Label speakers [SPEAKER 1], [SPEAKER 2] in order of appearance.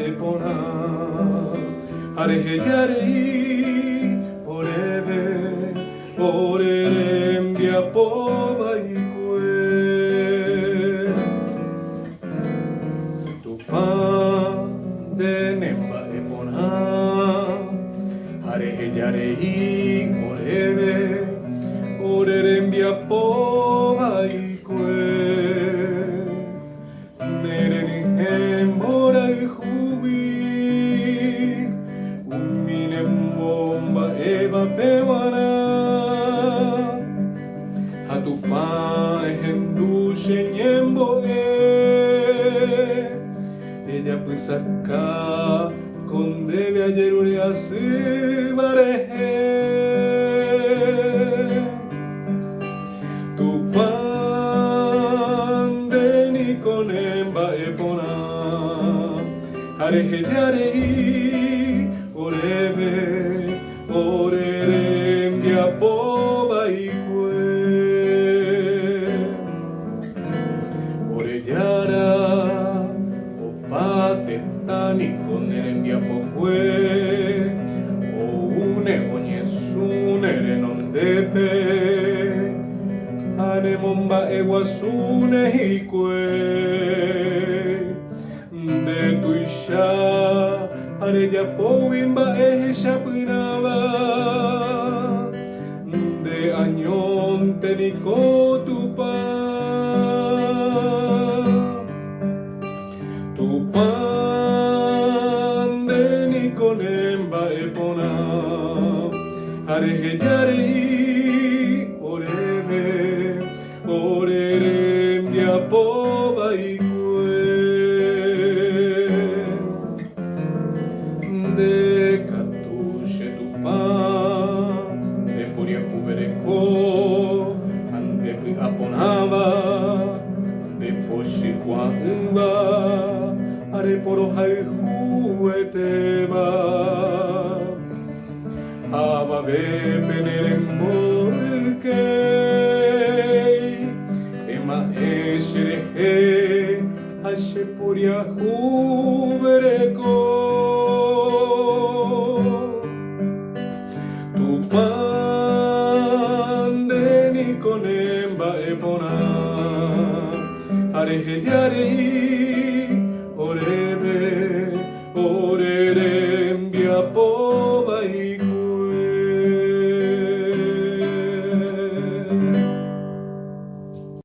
[SPEAKER 1] epona areheyarei oreve orerembia pova ikue tupan de nemba epona areheyarei oreve orerembia pova ikue nereni embora ihubi uminem bomba eva pewana hatupa ehendu shenyembo ella pues acá con debe ayer ure asibarehe konemba epona areheyarei oreve orerembia pova ikue oreyara opate tani konerembia pokue oune oñesune nondepe anemomba eguasune ikue de tuisha areya powimba eshapinaba de añón teniko tupan de nikonemba epona areheyarei oreve orerembia pova ikue de katushe tupan de poria kubereko ande aponava de poshi kwamba are poro haihueteba ava ve peneremborke ashe puria hubereko tupan de nikonemba epona areheyarei